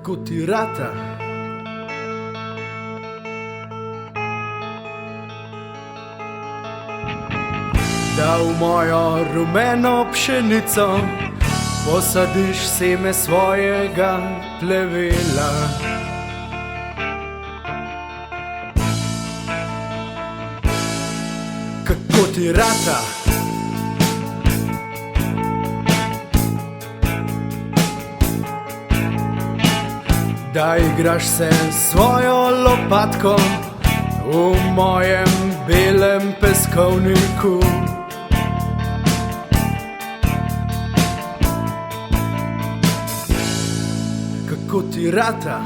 kako ti rata. Da v mojo rumeno pšenico posadiš seme svojega plevela. Kako ti rata. Da igraš se svojo lopatko v mojem belem peskovniku. Kako ti rata.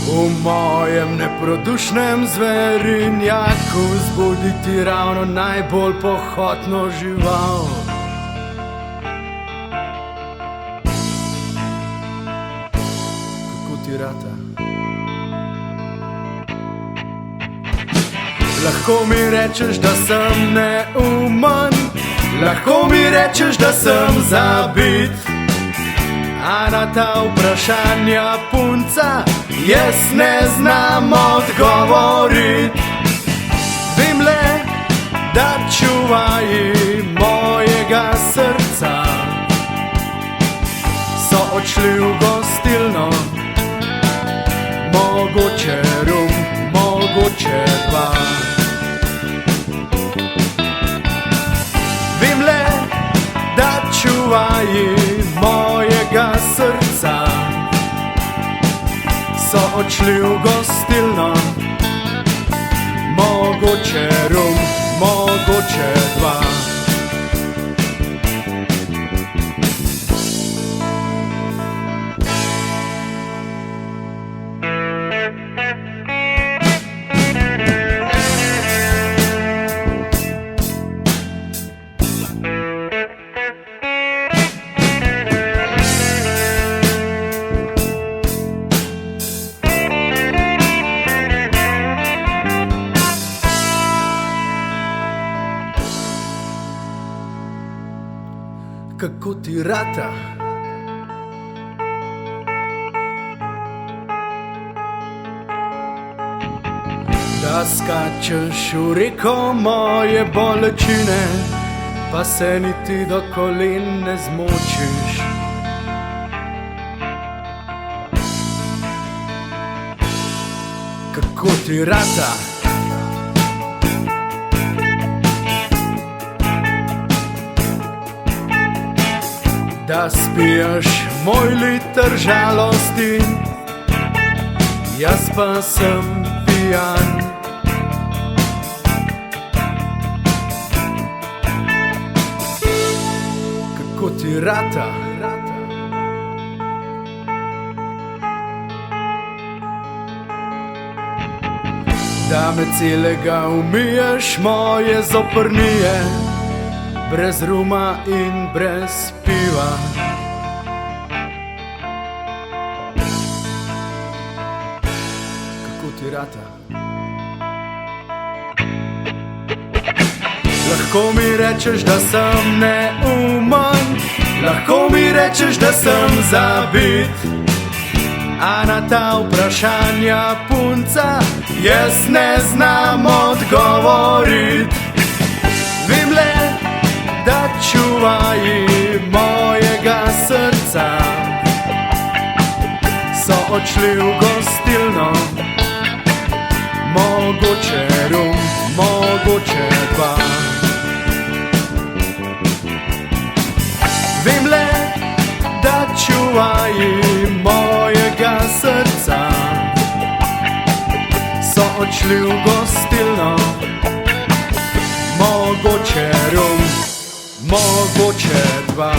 V mojem neprodušnem zverinjaku zbuditi ravno najbolj pohotno žival. Kako ti rata. Lahko mi rečeš, da sem neumen, lahko mi rečeš, da sem zabit, a na ta vprašanja punca jaz ne znam odgovorit. Vem le, da čuvaji mojega srca so odšli v gostilno, mogoče rum, mogoče dva. Vem le, da čuvaji mojega srca so odšli v gostilno, mogoče rum, mogoče dva. Kako ti rata. Da skačeš v reko moje bolečine, pa se niti do kolen ne zmočiš. Kako ti rata. Da spiješ moj liter žalosti, jaz pa sem pijan. Kako ti rata. Da me celega umiješ moje zoprnije, brez ruma in brez piva. Kako ti rata. Lahko mi rečeš, da sem neumen, lahko mi rečeš, da sem zabit, a na ta vprašanja punca jaz ne znam odgovorit. Vem le, da čuvaji mojega srca so odšli v gostilno, mogoče rum, mogoče dva. Vem le, da čuvaji mojega srca so odšli v gostilno, mogoče rum, mogoče dva.